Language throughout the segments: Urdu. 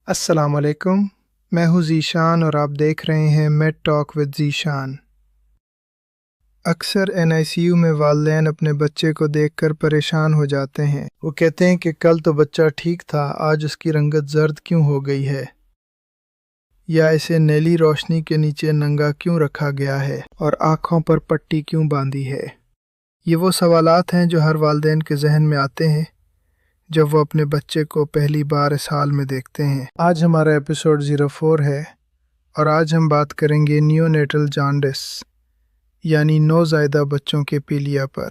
السلام علیکم، میں ہوں ذیشان اور آپ دیکھ رہے ہیں میڈ ٹاک ود ذیشان۔ اکثر NICU میں والدین اپنے بچے کو دیکھ کر پریشان ہو جاتے ہیں۔ وہ کہتے ہیں کہ کل تو بچہ ٹھیک تھا، آج اس کی رنگت زرد کیوں ہو گئی ہے؟ یا اسے نیلی روشنی کے نیچے ننگا کیوں رکھا گیا ہے اور آنکھوں پر پٹی کیوں باندھی ہے؟ یہ وہ سوالات ہیں جو ہر والدین کے ذہن میں آتے ہیں جب وہ اپنے بچے کو پہلی بار اس حال میں دیکھتے ہیں۔ آج ہمارا ایپیسوڈ 04 ہے اور آج ہم بات کریں گے نیونیٹل جانڈس یعنی نوزائیدہ بچوں کے پیلیا پر۔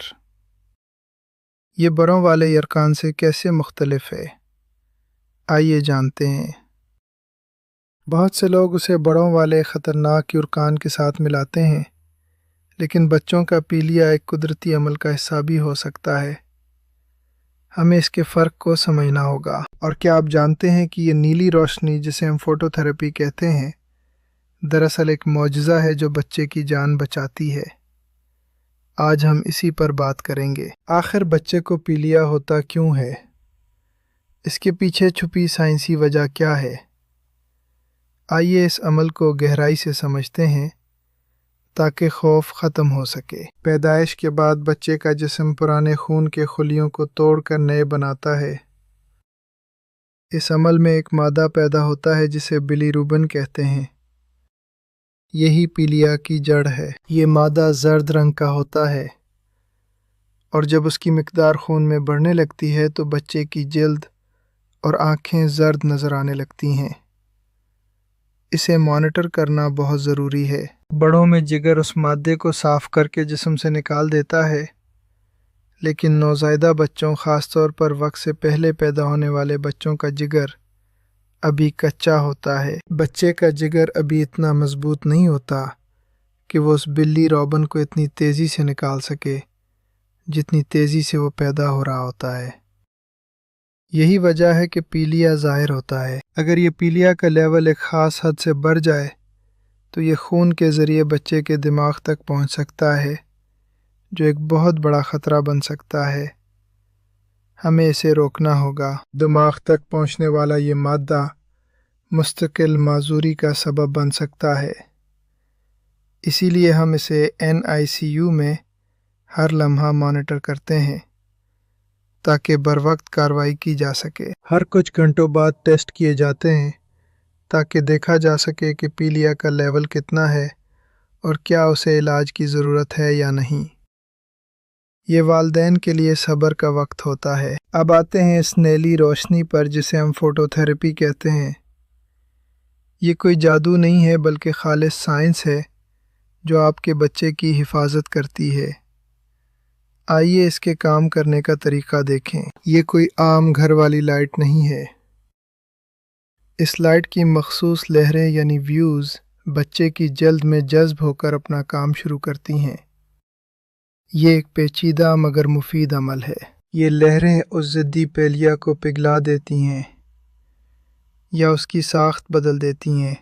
یہ بروں والے یرقان سے کیسے مختلف ہے؟ آئیے جانتے ہیں۔ بہت سے لوگ اسے بڑوں والے خطرناک یرقان کے ساتھ ملاتے ہیں، لیکن بچوں کا پیلیا ایک قدرتی عمل کا حصہ بھی ہو سکتا ہے۔ ہمیں اس کے فرق کو سمجھنا ہوگا۔ اور کیا آپ جانتے ہیں کہ یہ نیلی روشنی جسے ہم فوٹو تھراپی کہتے ہیں، دراصل ایک معجزہ ہے جو بچے کی جان بچاتی ہے؟ آج ہم اسی پر بات کریں گے۔ آخر بچے کو پیلیا ہوتا کیوں ہے؟ اس کے پیچھے چھپی سائنسی وجہ کیا ہے؟ آئیے اس عمل کو گہرائی سے سمجھتے ہیں تاکہ خوف ختم ہو سکے۔ پیدائش کے بعد بچے کا جسم پرانے خون کے خلیوں کو توڑ کر نئے بناتا ہے۔ اس عمل میں ایک مادہ پیدا ہوتا ہے جسے بلیروبن کہتے ہیں۔ یہی پیلیا کی جڑ ہے۔ یہ مادہ زرد رنگ کا ہوتا ہے اور جب اس کی مقدار خون میں بڑھنے لگتی ہے تو بچے کی جلد اور آنکھیں زرد نظر آنے لگتی ہیں۔ اسے مانیٹر کرنا بہت ضروری ہے۔ بڑوں میں جگر اس مادے کو صاف کر کے جسم سے نکال دیتا ہے، لیکن نوزائیدہ بچوں، خاص طور پر وقت سے پہلے پیدا ہونے والے بچوں کا جگر ابھی کچا ہوتا ہے۔ بچے کا جگر ابھی اتنا مضبوط نہیں ہوتا کہ وہ اس بلی روبن کو اتنی تیزی سے نکال سکے جتنی تیزی سے وہ پیدا ہو رہا ہوتا ہے۔ یہی وجہ ہے کہ پیلیا ظاہر ہوتا ہے۔ اگر یہ پیلیا کا لیول ایک خاص حد سے بڑھ جائے تو یہ خون کے ذریعے بچے کے دماغ تک پہنچ سکتا ہے، جو ایک بہت بڑا خطرہ بن سکتا ہے۔ ہمیں اسے روکنا ہوگا۔ دماغ تک پہنچنے والا یہ مادہ مستقل معذوری کا سبب بن سکتا ہے، اسی لیے ہم اسے NICU میں ہر لمحہ مانیٹر کرتے ہیں تاکہ بروقت کارروائی کی جا سکے۔ ہر کچھ گھنٹوں بعد ٹیسٹ کیے جاتے ہیں تاکہ دیکھا جا سکے کہ پیلیا کا لیول کتنا ہے اور کیا اسے علاج کی ضرورت ہے یا نہیں۔ یہ والدین کے لیے صبر کا وقت ہوتا ہے۔ اب آتے ہیں اس نیلی روشنی پر جسے ہم فوٹو تھراپی کہتے ہیں۔ یہ کوئی جادو نہیں ہے بلکہ خالص سائنس ہے جو آپ کے بچے کی حفاظت کرتی ہے۔ آئیے اس کے کام کرنے کا طریقہ دیکھیں۔ یہ کوئی عام گھر والی لائٹ نہیں ہے۔ اس لائٹ کی مخصوص لہریں یعنی ویوز بچے کی جلد میں جذب ہو کر اپنا کام شروع کرتی ہیں۔ یہ ایک پیچیدہ مگر مفید عمل ہے۔ یہ لہریں اس ضدی پیلیا کو پگھلا دیتی ہیں یا اس کی ساخت بدل دیتی ہیں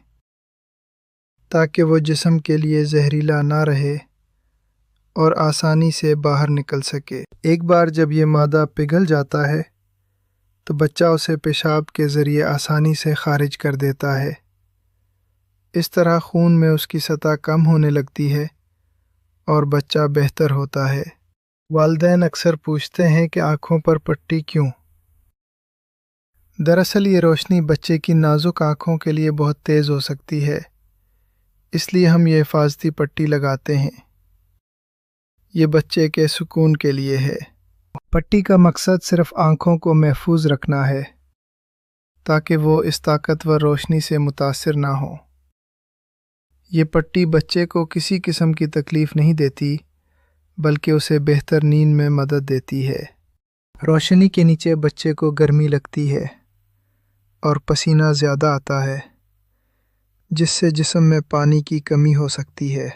تاکہ وہ جسم کے لیے زہریلا نہ رہے اور آسانی سے باہر نکل سکے۔ ایک بار جب یہ مادہ پگھل جاتا ہے تو بچہ اسے پیشاب کے ذریعے آسانی سے خارج کر دیتا ہے۔ اس طرح خون میں اس کی سطح کم ہونے لگتی ہے اور بچہ بہتر ہوتا ہے۔ والدین اکثر پوچھتے ہیں کہ آنکھوں پر پٹی کیوں؟ دراصل یہ روشنی بچے کی نازک آنکھوں کے لیے بہت تیز ہو سکتی ہے، اس لیے ہم یہ حفاظتی پٹی لگاتے ہیں۔ یہ بچے کے سکون کے لیے ہے۔ پٹی کا مقصد صرف آنکھوں کو محفوظ رکھنا ہے تاکہ وہ اس طاقتور روشنی سے متاثر نہ ہوں۔ یہ پٹی بچے کو کسی قسم کی تکلیف نہیں دیتی بلکہ اسے بہتر نیند میں مدد دیتی ہے۔ روشنی کے نیچے بچے کو گرمی لگتی ہے اور پسینہ زیادہ آتا ہے، جس سے جسم میں پانی کی کمی ہو سکتی ہے۔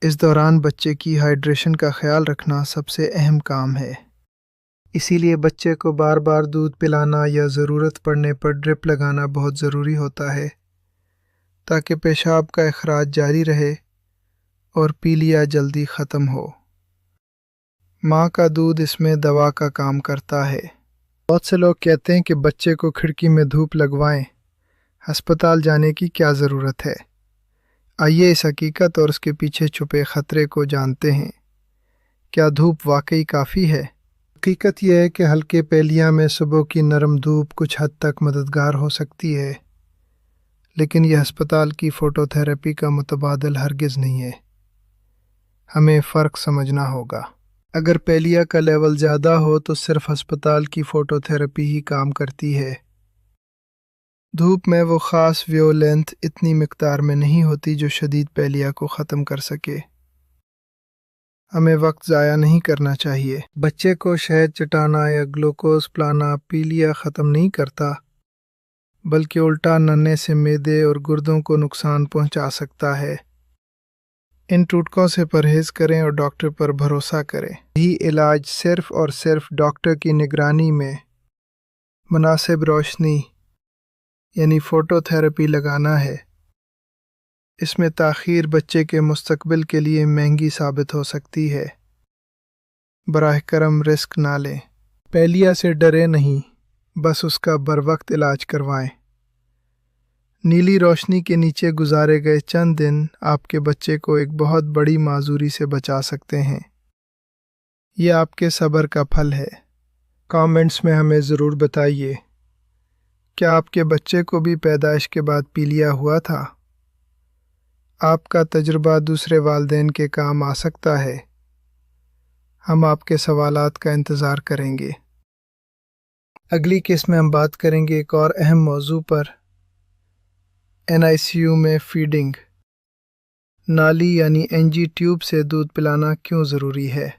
اس دوران بچے کی ہائیڈریشن کا خیال رکھنا سب سے اہم کام ہے۔ اسی لیے بچے کو بار بار دودھ پلانا یا ضرورت پڑنے پر ڈرپ لگانا بہت ضروری ہوتا ہے تاکہ پیشاب کا اخراج جاری رہے اور پیلیا جلدی ختم ہو۔ ماں کا دودھ اس میں دوا کا کام کرتا ہے۔ بہت سے لوگ کہتے ہیں کہ بچے کو کھڑکی میں دھوپ لگوائیں، ہسپتال جانے کی کیا ضرورت ہے؟ آئیے اس حقیقت اور اس کے پیچھے چھپے خطرے کو جانتے ہیں۔ کیا دھوپ واقعی کافی ہے؟ حقیقت یہ ہے کہ ہلکے پیلیاں میں صبح کی نرم دھوپ کچھ حد تک مددگار ہو سکتی ہے، لیکن یہ ہسپتال کی فوٹو تھراپی کا متبادل ہرگز نہیں ہے۔ ہمیں فرق سمجھنا ہوگا۔ اگر پیلیا کا لیول زیادہ ہو تو صرف ہسپتال کی فوٹو تھراپی ہی کام کرتی ہے۔ دھوپ میں وہ خاص ویولینتھ اتنی مقدار میں نہیں ہوتی جو شدید پیلیا کو ختم کر سکے۔ ہمیں وقت ضائع نہیں کرنا چاہیے۔ بچے کو شہد چٹانا یا گلوکوز پلانا پیلیا ختم نہیں کرتا، بلکہ الٹا ننے سے معدے اور گردوں کو نقصان پہنچا سکتا ہے۔ ان ٹوٹکوں سے پرہیز کریں اور ڈاکٹر پر بھروسہ کریں۔ یہی علاج صرف اور صرف ڈاکٹر کی نگرانی میں مناسب روشنی یعنی فوٹو تھراپی لگانا ہے۔ اس میں تاخیر بچے کے مستقبل کے لیے مہنگی ثابت ہو سکتی ہے۔ براہ کرم رسک نہ لیں۔ پیلیا سے ڈرے نہیں، بس اس کا بروقت علاج کروائیں۔ نیلی روشنی کے نیچے گزارے گئے چند دن آپ کے بچے کو ایک بہت بڑی معذوری سے بچا سکتے ہیں۔ یہ آپ کے صبر کا پھل ہے۔ کامنٹس میں ہمیں ضرور بتائیے، کیا آپ کے بچے کو بھی پیدائش کے بعد پیلیا ہوا تھا؟ آپ کا تجربہ دوسرے والدین کے کام آ سکتا ہے۔ ہم آپ کے سوالات کا انتظار کریں گے۔ اگلی قسط میں ہم بات کریں گے ایک اور اہم موضوع پر، NICU میں فیڈنگ، نالی یعنی NG ٹیوب سے دودھ پلانا کیوں ضروری ہے۔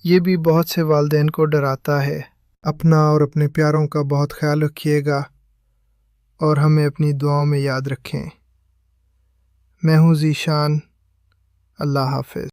یہ بھی بہت سے والدین کو ڈراتا ہے۔ اپنا اور اپنے پیاروں کا بہت خیال رکھیے گا اور ہمیں اپنی دعاؤں میں یاد رکھیں۔ میں ہوں ذیشان۔ اللہ حافظ۔